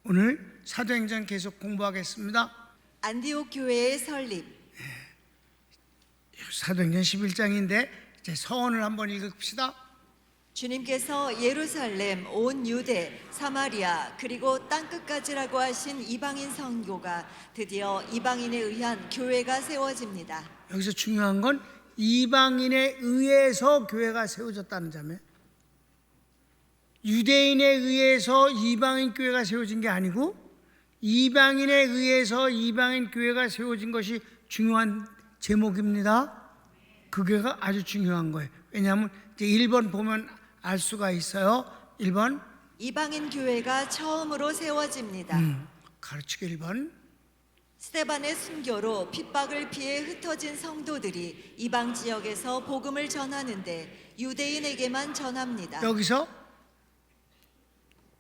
오늘 사도행전 계속 공부하겠습니다. 안디옥 교회의 설립. 사도행전 11장인데 이제 서원을 한번 읽읍시다. 주님께서 예루살렘, 온 유대, 사마리아 그리고 땅끝까지라고 하신 이방인 선교가 드디어 이방인에 의한 교회가 세워집니다. 여기서 중요한 건 이방인에 의해서 교회가 세워졌다는 점이에요. 유대인에 의해서 이방인 교회가 세워진 게 아니고 이방인에 의해서 이방인 교회가 세워진 것이 중요한 제목입니다. 그게가 아주 중요한 거예요. 왜냐하면 이제 1번 보면 알 수가 있어요. 1번 이방인 교회가 처음으로 세워집니다. 가르치기 1번 스데반의 순교로 핍박을 피해 흩어진 성도들이 이방 지역에서 복음을 전하는데 유대인에게만 전합니다. 여기서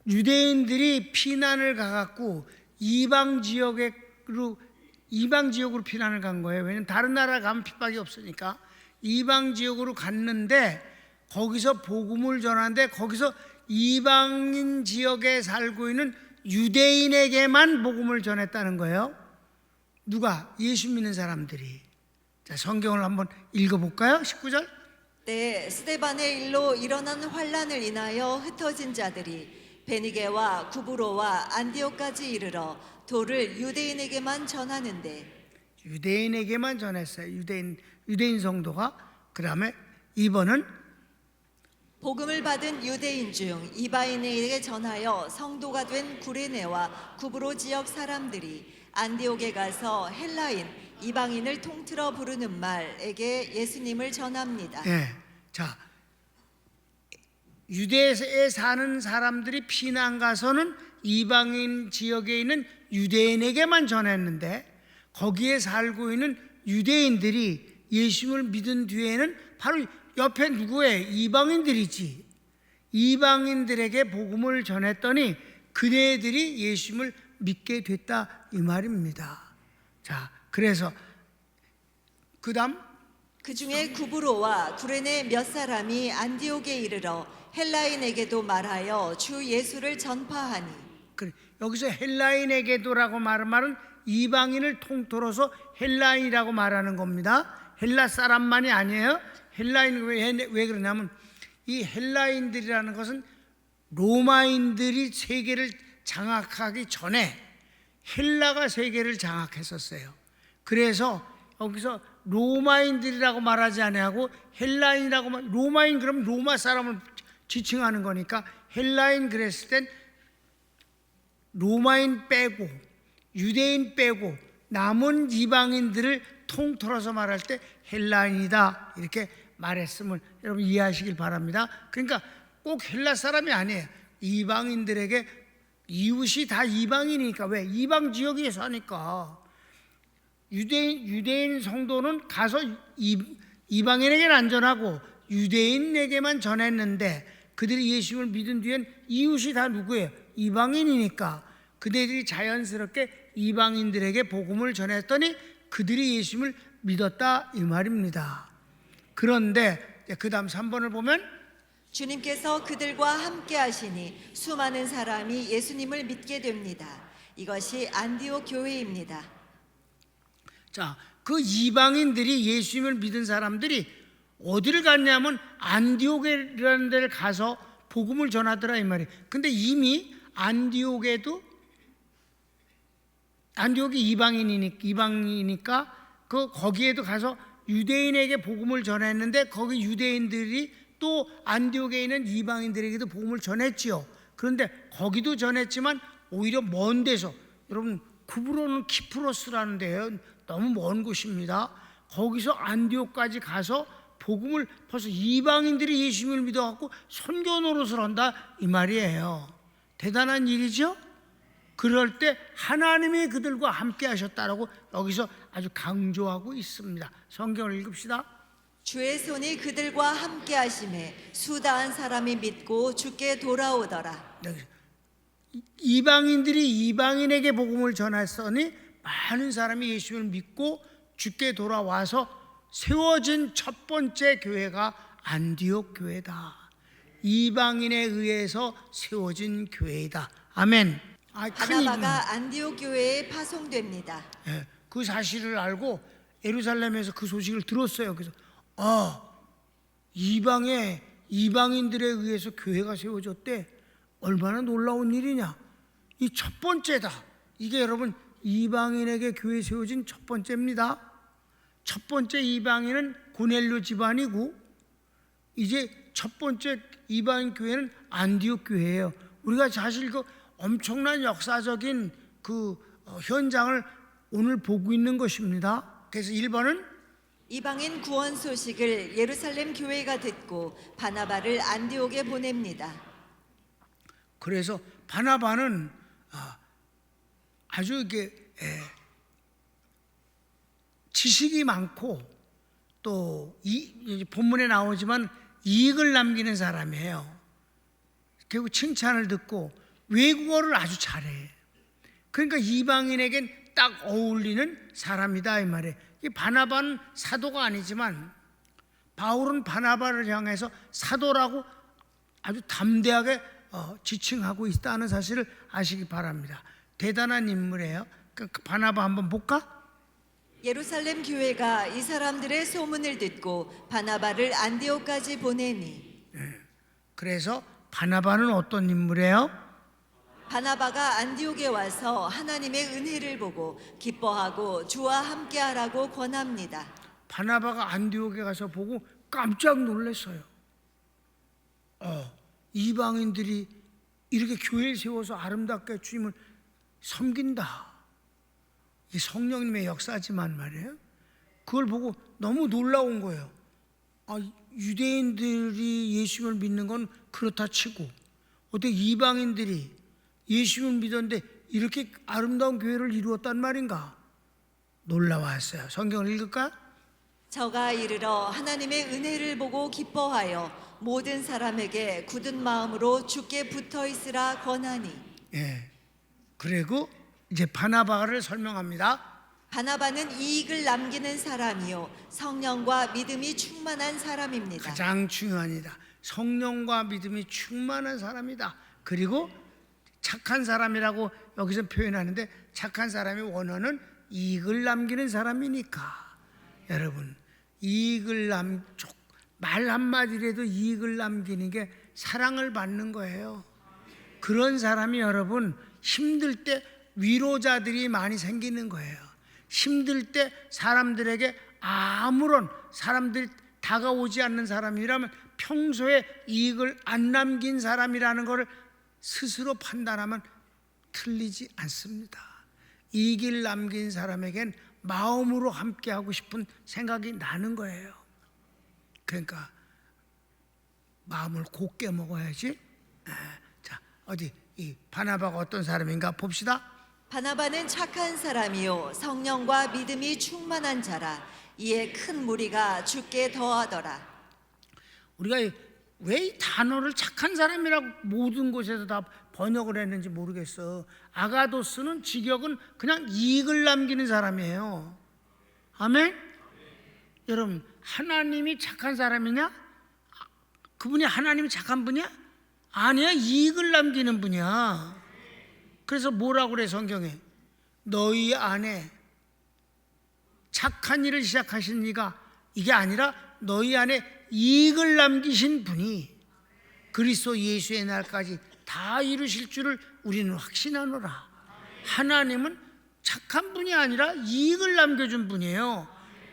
유대인들이 피난을 가갖고 이방 지역으로 피난을 간 거예요. 왜냐하면 다른 나라 가면 핍박이 없으니까 이방 지역으로 갔는데 거기서 복음을 전하는데 거기서 이방인 지역에 살고 있는 유대인에게만 복음을 전했다는 거예요. 누가? 예수 믿는 사람들이. 자, 성경을 한번 읽어볼까요? 19절. 때 스데반의 일로 일어난 환란을 인하여 흩어진 자들이 베니게와 구브로와 안디옥까지 이르러 도를 유대인에게만 전하는데 유대인에게만 전했어요. 유대인 성도가. 그 다음에 2번은 복음을 받은 유대인 중 이방인에게 전하여 성도가 된 구레네와 구브로 지역 사람들이 안디옥에 가서 헬라인 이방인을 통틀어 부르는 말에게 예수님을 전합니다. 네. 자, 유대에 사는 사람들이 피난 가서는 이방인 지역에 있는 유대인에게만 전했는데 거기에 살고 있는 유대인들이 예수님을 믿은 뒤에는 바로 옆에 누구예요? 이방인들이지. 이방인들에게 복음을 전했더니 그네들이 예수님을 믿게 됐다 이 말입니다. 자, 그래서 그 다음 그 중에 구브로와 구레네 몇 사람이 안디옥에 이르러 헬라인에게도 말하여 주 예수를 전파하니. 그래, 여기서 헬라인에게도라고 말은 이방인을 통틀어서 헬라인이라고 말하는 겁니다. 헬라 사람만이 아니에요. 헬라인 왜 그러냐면 이 헬라인들이라는 것은 로마인들이 세계를 장악하기 전에 헬라가 세계를 장악했었어요. 그래서 여기서 로마인들이라고 말하지 않고 헬라인이라고 로마인 그러면 로마 사람을 지칭하는 거니까 헬라인 그랬을 땐 로마인 빼고 유대인 빼고 남은 이방인들을 통틀어서 말할 때 헬라인이다 이렇게 말했음을 여러분 이해하시길 바랍니다. 그러니까 꼭 헬라 사람이 아니에요. 이방인들에게 이웃이 다 이방인이니까. 왜? 이방 지역에 사니까. 유대인 성도는 가서 이방인에게는 안 전하고 유대인에게만 전했는데 그들이 예수님을 믿은 뒤엔 이웃이 다 누구예요? 이방인이니까 그들이 자연스럽게 이방인들에게 복음을 전했더니 그들이 예수님을 믿었다 이 말입니다. 그런데 그 다음 3번을 보면 주님께서 그들과 함께 하시니 수많은 사람이 예수님을 믿게 됩니다. 이것이 안디옥 교회입니다. 자, 그 이방인들이 예수님을 믿은 사람들이 어디를 갔냐면 안디옥이라는 데를 가서 복음을 전하더라 이 말이에요. 근데 이미 안디옥이 이방이니까 거기에도 가서 유대인에게 복음을 전했는데 거기 유대인들이 또 안디옥에 있는 이방인들에게도 복음을 전했지요. 그런데 거기도 전했지만 오히려 먼 데서, 여러분 구브로는 키프로스라는 데요. 너무 먼 곳입니다. 거기서 안디옥까지 가서 복음을 벌써 이방인들이 예수님을 믿어갖고 선교 노릇을 한다 이 말이에요. 대단한 일이죠. 그럴 때 하나님이 그들과 함께 하셨다라고 여기서 아주 강조하고 있습니다. 성경을 읽읍시다. 주의 손이 그들과 함께 하심에 수다한 사람이 믿고 주께 돌아오더라. 이방인들이 이방인에게 복음을 전했으니 많은 사람이 예수를 믿고 주께 돌아와서 세워진 첫 번째 교회가 안디옥 교회다. 이방인에 의해서 세워진 교회이다. 아멘. 큰 이분. 바나바가 안디옥 교회에 파송됩니다. 예, 그 사실을 알고 예루살렘에서 그 소식을 들었어요. 그래서 이방인들에 의해서 교회가 세워졌대. 얼마나 놀라운 일이냐. 이 첫 번째다. 이게 여러분 이방인에게 교회 세워진 첫 번째입니다. 첫 번째 이방인은 고넬료 집안이고, 이제 첫 번째 이방인 교회는 안디옥 교회예요. 우리가 사실 그 엄청난 역사적인 그 현장을 오늘 보고 있는 것입니다. 그래서 1번은 이방인 구원 소식을 예루살렘 교회가 듣고 바나바를 안디옥에 보냅니다. 그래서 바나바는 아주 이게 지식이 많고 또 본문에 나오지만 이익을 남기는 사람이에요. 결국 칭찬을 듣고 외국어를 아주 잘해. 그러니까 이방인에겐 딱 어울리는 사람이다 이 말이에요. 이 바나바는 사도가 아니지만 바울은 바나바를 향해서 사도라고 아주 담대하게 지칭하고 있다는 사실을 아시기 바랍니다. 대단한 인물이에요. 그 바나바 한번 볼까? 예루살렘 교회가 이 사람들의 소문을 듣고 바나바를 안디옥까지 보내니. 그래서 바나바는 어떤 인물이에요? 바나바가 안디옥에 와서 하나님의 은혜를 보고 기뻐하고 주와 함께하라고 권합니다. 바나바가 안디옥에 가서 보고 깜짝 놀랐어요. 이방인들이 이렇게 교회를 세워서 아름답게 주님을 섬긴다. 이 성령님의 역사지만 말이에요. 그걸 보고 너무 놀라운 거예요. 유대인들이 예수님을 믿는 건 그렇다 치고 어떻게 이방인들이 예수님을 믿었는데 이렇게 아름다운 교회를 이루었단 말인가? 놀라웠어요. 성경을 읽을까? 저가 이르러 하나님의 은혜를 보고 기뻐하여 모든 사람에게 굳은 마음으로 주께 붙어 있으라 권하니. 예. 그리고 이제 바나바를 설명합니다. 바나바는 이익을 남기는 사람이요 성령과 믿음이 충만한 사람입니다. 가장 중요합니다. 성령과 믿음이 충만한 사람이다. 그리고 착한 사람이라고 여기서 표현하는데 착한 사람의 원어는 이익을 남기는 사람이니까. 여러분 말 한마디라도 이익을 남기는 게 사랑을 받는 거예요. 그런 사람이 여러분 힘들 때 위로자들이 많이 생기는 거예요. 힘들 때 사람들에게 아무런 사람들이 다가오지 않는 사람이라면 평소에 이익을 안 남긴 사람이라는 것을 스스로 판단하면 틀리지 않습니다. 이익을 남긴 사람에겐 마음으로 함께하고 싶은 생각이 나는 거예요. 그러니까 마음을 곱게 먹어야지. 자, 어디 이 바나바가 어떤 사람인가 봅시다. 바나바는 착한 사람이요 성령과 믿음이 충만한 자라. 이에 큰 무리가 주께 더하더라. 우리가 왜 이 단어를 착한 사람이라고 모든 곳에서 다 번역을 했는지 모르겠어. 아가도스는 직역은 그냥 이익을 남기는 사람이에요. 아멘? 여러분 하나님이 착한 사람이냐? 그분이 하나님이 착한 분이야? 아니야, 이익을 남기는 분이야. 그래서 뭐라고 그래 성경에? 너희 안에 착한 일을 시작하신 이가 이게 아니라 너희 안에 이익을 남기신 분이 그리스도 예수의 날까지 다 이루실 줄을 우리는 확신하노라. 하나님은 착한 분이 아니라 이익을 남겨준 분이에요.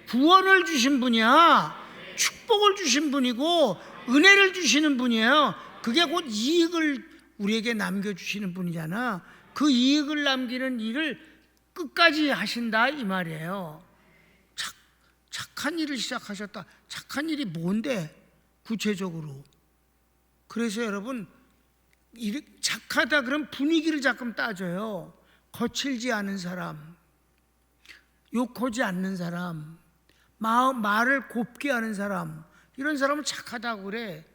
구원을 주신 분이야. 축복을 주신 분이고 은혜를 주시는 분이에요. 그게 곧 이익을 우리에게 남겨주시는 분이잖아. 그 이익을 남기는 일을 끝까지 하신다 이 말이에요. 착한 일을 시작하셨다. 착한 일이 뭔데 구체적으로? 그래서 여러분 착하다 그럼 분위기를 자꾸 따져요. 거칠지 않은 사람, 욕하지 않는 사람, 말을 곱게 하는 사람, 이런 사람은 착하다고 그래.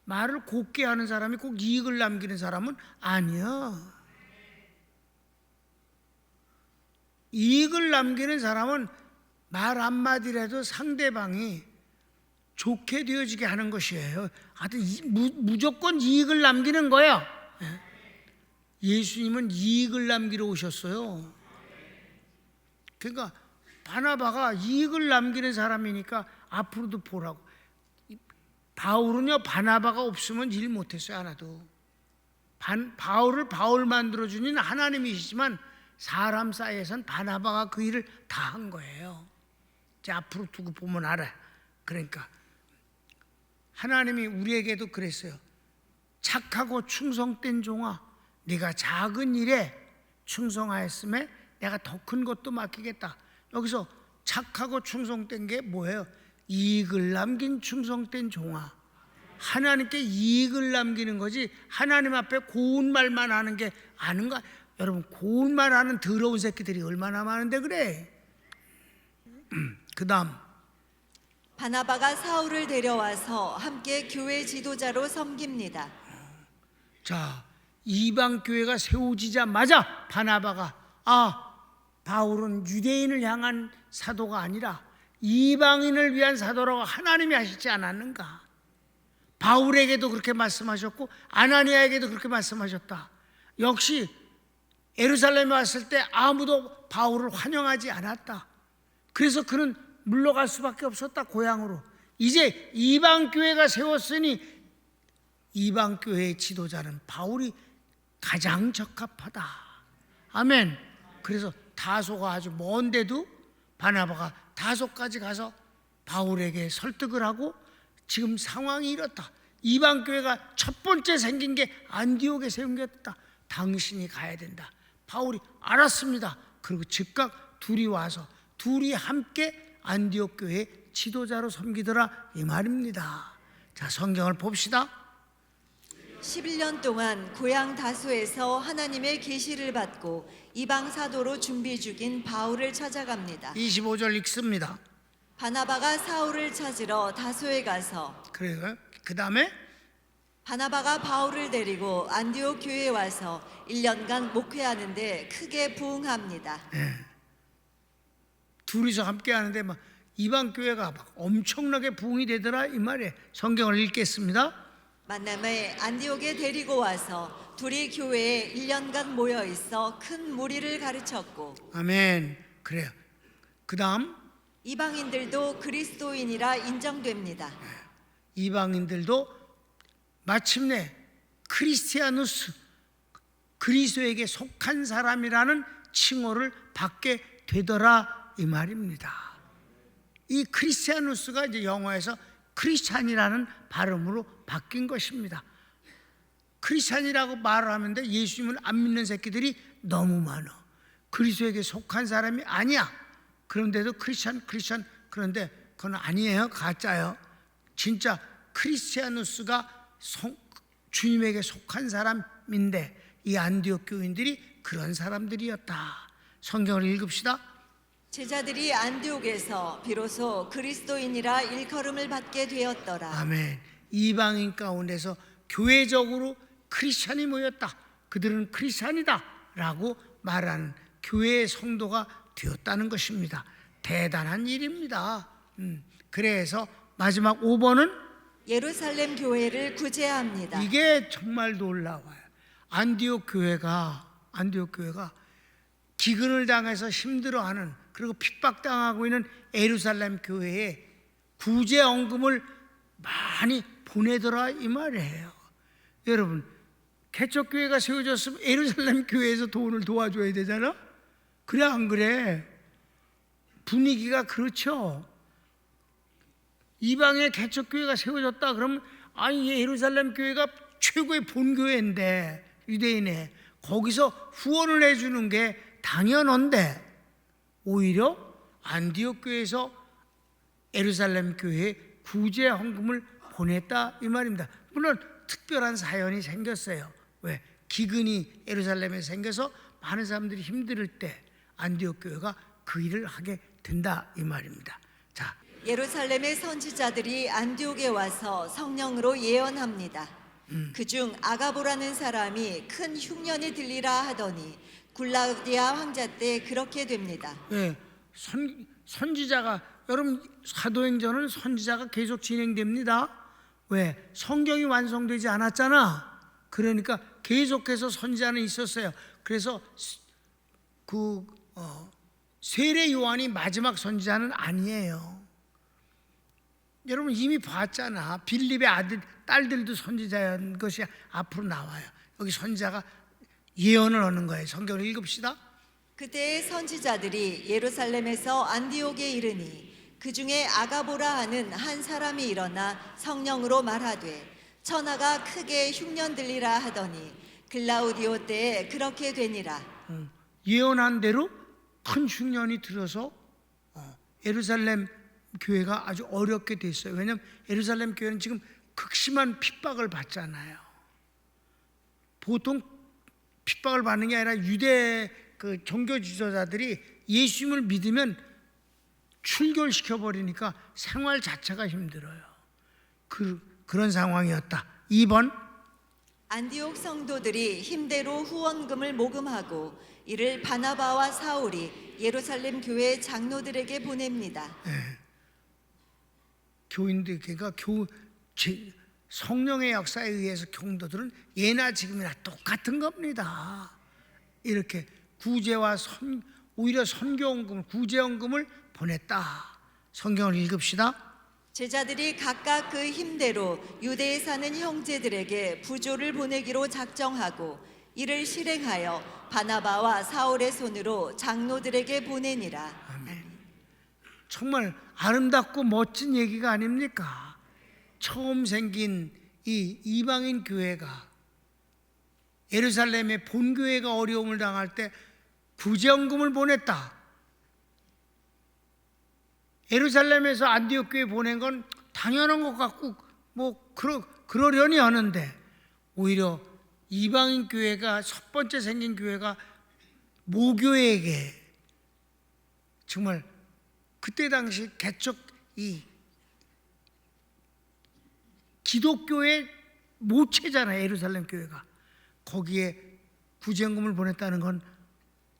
말을 곱게 하는 사람이 꼭 이익을 남기는 사람은 아니야. 이익을 남기는 사람은 말 한마디라도 상대방이 좋게 되어지게 하는 것이에요. 하여튼 무조건 이익을 남기는 거야. 예수님은 이익을 남기러 오셨어요. 그러니까 바나바가 이익을 남기는 사람이니까 앞으로도 보라고. 바울은요, 바나바가 없으면 일 못했어요. 하나도. 바울을 바울 만들어주는 하나님이시지만 사람 사이에선 바나바가 그 일을 다 한 거예요. 이제 앞으로 두고 보면 알아요. 그러니까 하나님이 우리에게도 그랬어요. 착하고 충성된 종아, 네가 작은 일에 충성하였음에 내가 더 큰 것도 맡기겠다. 여기서 착하고 충성된 게 뭐예요? 이익을 남긴 충성된 종아. 하나님께 이익을 남기는 거지 하나님 앞에 고운 말만 하는 게 아닌가? 여러분, 고운 말 하는 더러운 새끼들이 얼마나 많은데 그래. 그 다음 바나바가 사울을 데려와서 함께 교회 지도자로 섬깁니다. 자, 이방 교회가 세워지자마자 바나바가 바울은 유대인을 향한 사도가 아니라 이방인을 위한 사도라고 하나님이 하시지 않았는가? 바울에게도 그렇게 말씀하셨고 아나니아에게도 그렇게 말씀하셨다. 역시 예루살렘에 왔을 때 아무도 바울을 환영하지 않았다. 그래서 그는 물러갈 수밖에 없었다, 고향으로. 이제 이방 교회가 세웠으니 이방 교회의 지도자는 바울이 가장 적합하다. 아멘. 그래서 다소가 아주 먼데도 바나바가 다소까지 가서 바울에게 설득을 하고 지금 상황이 이렇다. 이방 교회가 첫 번째 생긴 게 안디옥에 세운 게 있다. 당신이 가야 된다. 바울이 알았습니다. 그리고 즉각 둘이 와서 둘이 함께 안디옥 교회 지도자로 섬기더라, 이 말입니다. 자, 성경을 봅시다. 11년 동안 고향 다소에서 하나님의 계시를 받고 이방 사도로 준비 중인 바울을 찾아갑니다. 25절 읽습니다. 바나바가 사울을 찾으러 다소에 가서 그래요. 그 다음에 바나바가 바울을 데리고 안디옥 교회에 와서 1년간 목회하는데 크게 부흥합니다. 둘이서 함께 하는데 막 이방 교회가 막 엄청나게 부흥이 되더라, 이 말이에요. 성경을 읽겠습니다. 만남에 안디옥에 데리고 와서 둘이 교회에 1년간 모여 있어 큰 무리를 가르쳤고 아멘. 그래요. 그 다음 이방인들도 그리스도인이라 인정됩니다. 이방인들도 마침내 크리스티아누스, 그리스도에게 속한 사람이라는 칭호를 받게 되더라, 이 말입니다. 이 크리스티아누스가 이제 영어에서 크리스찬이라는 발음으로 바뀐 것입니다. 크리스찬이라고 말을 하는데 예수님을 안 믿는 새끼들이 너무 많아. 그리스도에게 속한 사람이 아니야. 그런데도 크리스찬 그런데 그건 아니에요. 가짜예요. 진짜 크리스티아누스가 주님에게 속한 사람인데 이 안디옥 교인들이 그런 사람들이었다. 성경을 읽읍시다. 제자들이 안디옥에서 비로소 그리스도인이라 일컬음을 받게 되었더라. 아멘. 이방인 가운데서 교회적으로 크리스찬이 모였다. 그들은 크리스찬이다 라고 말하는 교회의 성도가 되었다는 것입니다. 대단한 일입니다. 그래서 마지막 5번은 예루살렘 교회를 구제합니다. 이게 정말 놀라워요. 안디옥 교회가 기근을 당해서 힘들어하는, 그리고 핍박당하고 있는 예루살렘 교회에 구제 언금을 많이 보내더라, 이 말이에요. 여러분, 개척교회가 세워졌으면 예루살렘 교회에서 돈을 도와줘야 되잖아. 그래 안 그래? 분위기가 그렇죠. 이방의 개척교회가 세워졌다 그러면 아니 예루살렘 교회가 최고의 본교회인데 유대인의 거기서 후원을 해주는 게 당연한데 오히려 안디옥 교회에서 예루살렘 교회에 구제 헌금을 보냈다, 이 말입니다. 물론 특별한 사연이 생겼어요. 왜? 기근이 예루살렘에 생겨서 많은 사람들이 힘들 때 안디옥 교회가 그 일을 하게 된다, 이 말입니다. 자, 예루살렘의 선지자들이 안디옥에 와서 성령으로 예언합니다. 그중 아가보라는 사람이 큰 흉년이 들리라 하더니 굴라우디아 황제 때 그렇게 됩니다. 예, 선지자가, 여러분 사도행전은 선지자가 계속 진행됩니다. 왜? 성경이 완성되지 않았잖아. 그러니까 계속해서 선지자는 있었어요. 그래서 세례 요한이 마지막 선지자는 아니에요. 여러분 이미 봤잖아. 빌립의 딸들도 선지자인 것이 앞으로 나와요. 여기 선지자가 예언을 하는 거예요. 성경을 읽읍시다. 그때의 선지자들이 예루살렘에서 안디옥에 이르니 그 중에 아가보라 하는 한 사람이 일어나 성령으로 말하되 천하가 크게 흉년 들리라 하더니 글라우디오 때에 그렇게 되니라. 예언한 대로 큰 흉년이 들어서 예루살렘 교회가 아주 어렵게 됐어요. 왜냐하면 예루살렘 교회는 지금 극심한 핍박을 받잖아요. 보통 핍박을 받는 게 아니라 유대 그 종교 지도자들이 예수님을 믿으면 출교시켜 버리니까 생활 자체가 힘들어요. 그런 상황이었다. 2번 안디옥 성도들이 힘대로 후원금을 모금하고 이를 바나바와 사울이 예루살렘 교회 장로들에게 보냅니다. 교인들 그러니까 성령의 역사에 의해서 교인들은 예나 지금이나 똑같은 겁니다. 이렇게 구제와 오히려 선교원금을 구제원금을 보냈다. 성경을 읽읍시다. 제자들이 각각 그 힘대로 유대에 사는 형제들에게 부조를 보내기로 작정하고 이를 실행하여 바나바와 사울의 손으로 장로들에게 보내니라. 정말 아름답고 멋진 얘기가 아닙니까? 처음 생긴 이 이방인 교회가 예루살렘의 본교회가 어려움을 당할 때 구제원금을 보냈다. 예루살렘에서 안디옥 교회 보낸 건 당연한 것 같고 그러려니 하는데 오히려 이방인 교회가 첫 번째 생긴 교회가 모교회에게 정말 그때 당시 개척 이 기독교의 모체잖아요. 예루살렘 교회가 거기에 구제원금을 보냈다는 건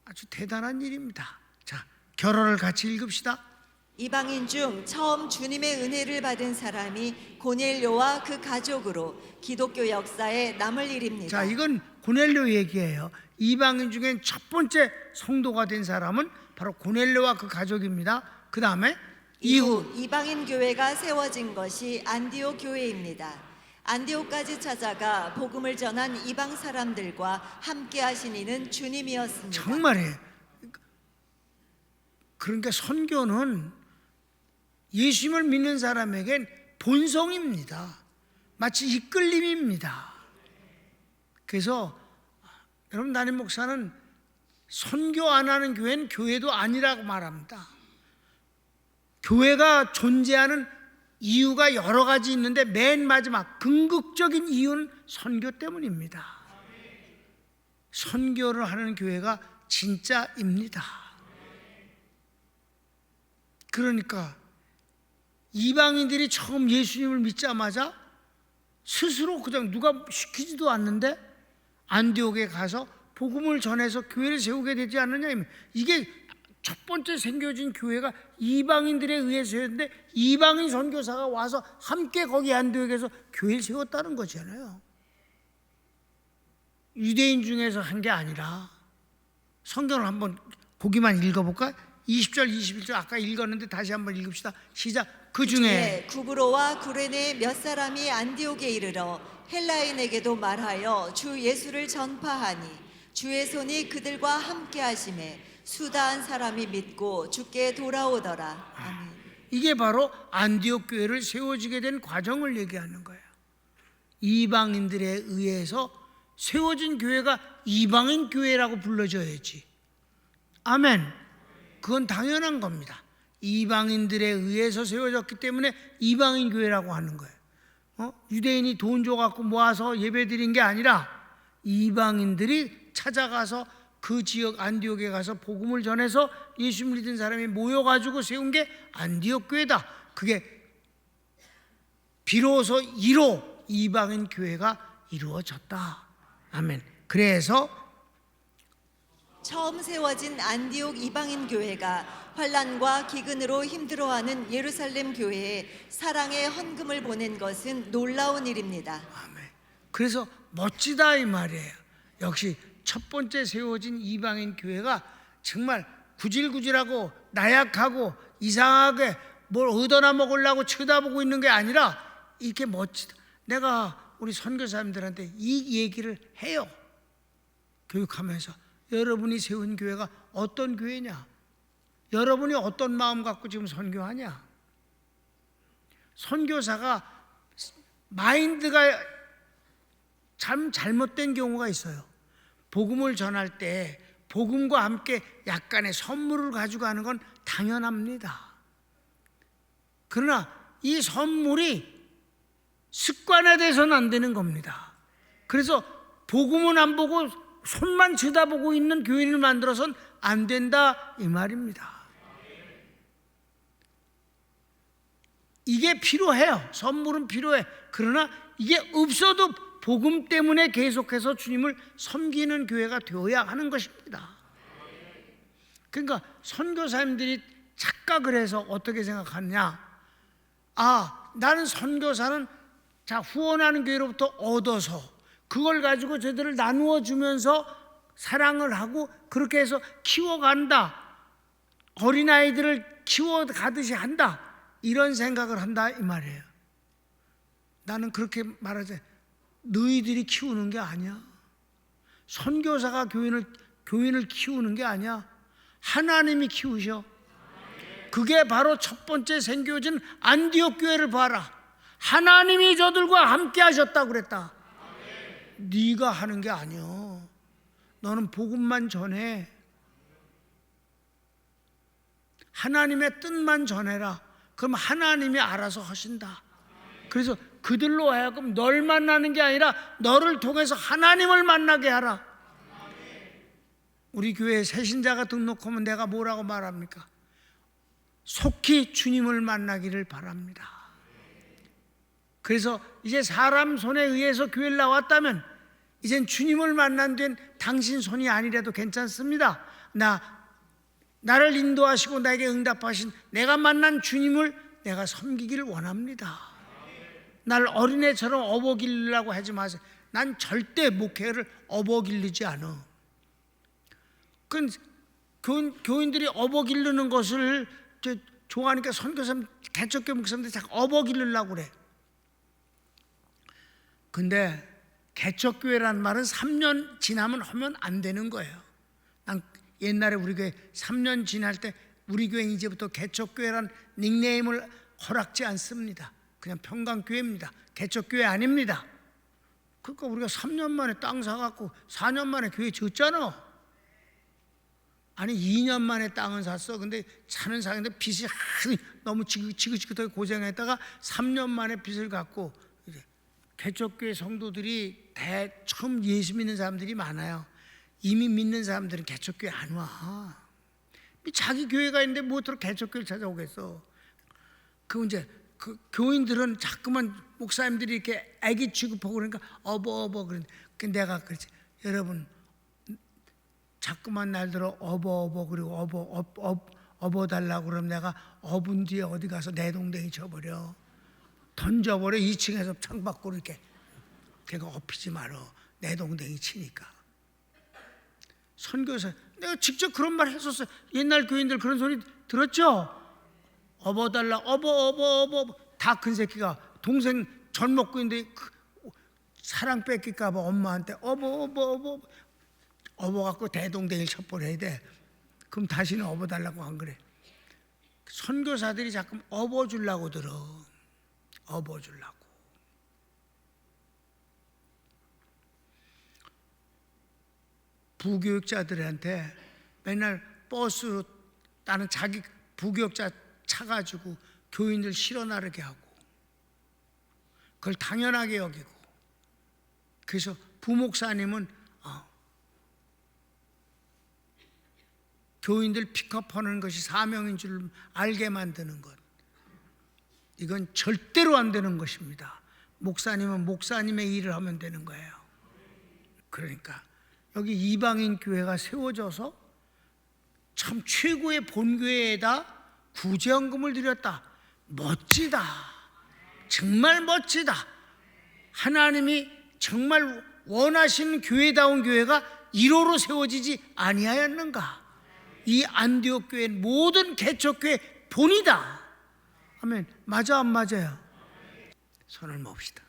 아주 대단한 일입니다. 자, 결혼을 같이 읽읍시다. 이방인 중 처음 주님의 은혜를 받은 사람이 고넬료와 그 가족으로 기독교 역사에 남을 일입니다. 자, 이건 고넬료 얘기예요. 이방인 중엔 첫 번째 성도가 된 사람은 바로 고넬료와 그 가족입니다. 그 다음에 이후 이방인 교회가 세워진 것이 안디옥 교회입니다. 안디옥까지 찾아가 복음을 전한 이방 사람들과 함께 하신 이는 주님이었습니다. 정말이에요. 그러니까 선교는 예수님을 믿는 사람에겐 본성입니다. 마치 이끌림입니다. 그래서 여러분, 담임 목사는 선교 안 하는 교회는 교회도 아니라고 말합니다. 교회가 존재하는 이유가 여러 가지 있는데 맨 마지막 궁극적인 이유는 선교 때문입니다. 선교를 하는 교회가 진짜입니다. 그러니까 이방인들이 처음 예수님을 믿자마자 스스로 그냥 누가 시키지도 않는데 안디옥에 가서 복음을 전해서 교회를 세우게 되지 않느냐. 이게 첫 번째 생겨진 교회가 이방인들에 의해서 세웠는데 이방인 선교사가 와서 함께 거기 안디옥에서 교회를 세웠다는 거잖아요. 유대인 중에서 한 게 아니라. 성경을 한번 거기만 읽어볼까? 20절 21절 아까 읽었는데 다시 한번 읽읍시다. 시작. 그 중에 구브로와 구레네 몇 사람이 안디옥에 이르러 헬라인에게도 말하여 주 예수를 전파하니 주의 손이 그들과 함께 하심에 수다한 사람이 믿고 주께 돌아오더라. 아멘. 이게 바로 안디옥 교회를 세워지게 된 과정을 얘기하는 거예요. 이방인들에 의해서 세워진 교회가 이방인 교회라고 불러져야지. 아멘. 그건 당연한 겁니다. 이방인들에 의해서 세워졌기 때문에 이방인 교회라고 하는 거예요. 유대인이 돈 줘갖고 모아서 예배드린 게 아니라 이방인들이 찾아가서 그 지역 안디옥에 가서 복음을 전해서 예수 믿은 사람이 모여가지고 세운 게 안디옥 교회다. 그게 비로소 이방인 교회가 이루어졌다. 아멘. 그래서 처음 세워진 안디옥 이방인 교회가 환난과 기근으로 힘들어하는 예루살렘 교회에 사랑의 헌금을 보낸 것은 놀라운 일입니다. 아멘. 그래서 멋지다 이 말이에요. 역시 첫 번째 세워진 이방인 교회가 정말 구질구질하고 나약하고 이상하게 뭘 얻어나 먹으려고 쳐다보고 있는 게 아니라 이렇게 멋지다. 내가 우리 선교사님들한테 이 얘기를 해요. 교육하면서 여러분이 세운 교회가 어떤 교회냐? 여러분이 어떤 마음 갖고 지금 선교하냐? 선교사가 마인드가 참 잘못된 경우가 있어요. 복음을 전할 때 복음과 함께 약간의 선물을 가져가는 건 당연합니다. 그러나 이 선물이 습관화돼서는 안 되는 겁니다. 그래서 복음은 안 보고 손만 쳐다보고 있는 교인을 만들어서는 안 된다 이 말입니다. 이게 필요해요. 선물은 필요해. 그러나 이게 없어도 복음 때문에 계속해서 주님을 섬기는 교회가 되어야 하는 것입니다. 그러니까 선교사님들이 착각을 해서 어떻게 생각하느냐? 나는 선교사는 후원하는 교회로부터 얻어서 그걸 가지고 저들을 나누어 주면서 사랑을 하고 그렇게 해서 키워간다. 어린아이들을 키워가듯이 한다. 이런 생각을 한다 이 말이에요. 나는 그렇게 말하지. 너희들이 키우는 게 아니야. 선교사가 교인을 키우는 게 아니야. 하나님이 키우셔. 그게 바로 첫 번째 생겨진 안디옥 교회를 봐라. 하나님이 저들과 함께 하셨다고 그랬다. 네가 하는 게 아니야. 너는 복음만 전해. 하나님의 뜻만 전해라. 그럼 하나님이 알아서 하신다. 그래서 그들로 하여금 널 만나는 게 아니라 너를 통해서 하나님을 만나게 하라. 우리 교회에 새신자가 등록하면 내가 뭐라고 말합니까? 속히 주님을 만나기를 바랍니다. 그래서 이제 사람 손에 의해서 교회를 나왔다면 이젠 주님을 만난 뒤엔 당신 손이 아니라도 괜찮습니다. 나를 인도하시고 나에게 응답하신 내가 만난 주님을 내가 섬기기를 원합니다. 날 어린애처럼 업어기르려고 하지 마세요. 난 절대 목회를 업어기르지 않아. 교인들이 업어기르는 것을 좋아하니까 선교사님, 개척교회 목사님들이 자꾸 업어기르려고 그래. 근데 개척교회라는 말은 3년 지나면 하면 안 되는 거예요. 난 옛날에 우리 교회 3년 지날 때 우리 교회 이제부터 개척교회란 닉네임을 허락지 않습니다. 그냥 평강교회입니다. 개척교회 아닙니다. 그러니까 우리가 3년 만에 땅 사갖고 4년 만에 교회 졌잖아. 아니 2년 만에 땅은 샀어. 근데 차는 사는데 빚이 너무 지긋지긋하게 고생했다가 3년 만에 빚을 갚고 개척교회 성도들이 처음 예수 믿는 사람들이 많아요. 이미 믿는 사람들은 개척교회 안 와. 자기 교회가 있는데 무엇으로 개척교회를 찾아오겠어. 이제 교인들은 자꾸만 목사님들이 이렇게 애기 취급하고 그러니까 어버 그러는데 내가 그러지. 여러분 자꾸만 날 들어 어버 그리고 어버 달라고 그러면 내가 어분 뒤에 어디 가서 내동댕이 쳐버려. 던져버려. 2층에서 창밖으로 이렇게. 걔가 업히지 말어. 내동댕이 치니까. 선교사 내가 직접 그런 말 했었어요. 옛날 교인들 그런 소리 들었죠? 업어달라. 어버 다 큰 새끼가 동생 젖 먹고 있는데 사랑 뺏길까 봐 엄마한테 업어갖고 대동댕이를 쳐버려야 돼. 그럼 다시는 업어달라고 안 그래. 선교사들이 자꾸 업어주려고 들어. 업어주려고. 부교육자들한테 맨날 버스로 나는 자기 부교육자 차가지고 교인들 실어 나르게 하고 그걸 당연하게 여기고 그래서 부목사님은 교인들 픽업하는 것이 사명인 줄 알게 만드는 것 이건 절대로 안 되는 것입니다. 목사님은 목사님의 일을 하면 되는 거예요. 그러니까 여기 이방인 교회가 세워져서 참 최고의 본교회에다 구제헌금을 드렸다. 멋지다. 정말 멋지다. 하나님이 정말 원하시는 교회다운 교회가 1호로 세워지지 아니하였는가? 이 안디옥 교회는 모든 개척교회 본이다. 아멘. 맞아 안 맞아요? 손을 멉시다.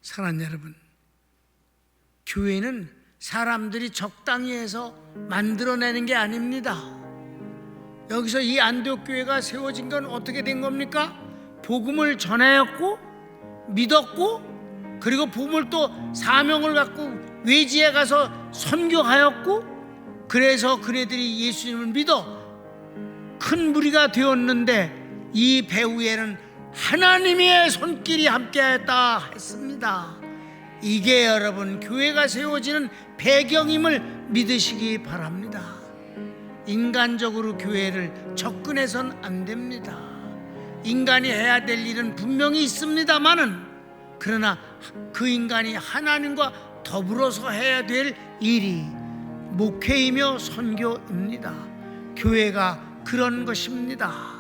사랑하는 여러분, 교회는 사람들이 적당히 해서 만들어내는 게 아닙니다. 여기서 이 안디옥 교회가 세워진 건 어떻게 된 겁니까? 복음을 전하였고 믿었고, 그리고 복음을 또 사명을 갖고 외지에 가서 선교하였고, 그래서 그네들이 예수님을 믿어 큰 무리가 되었는데, 이 배후에는 하나님의 손길이 함께하였다 했습니다. 이게 여러분 교회가 세워지는 배경임을 믿으시기 바랍니다. 인간적으로 교회를 접근해선 안 됩니다. 인간이 해야 될 일은 분명히 있습니다만은, 그러나 그 인간이 하나님과 더불어서 해야 될 일이 목회이며 선교입니다. 교회가 그런 것입니다.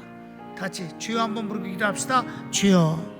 같이 주여 한번 부르고 기도합시다. 주여.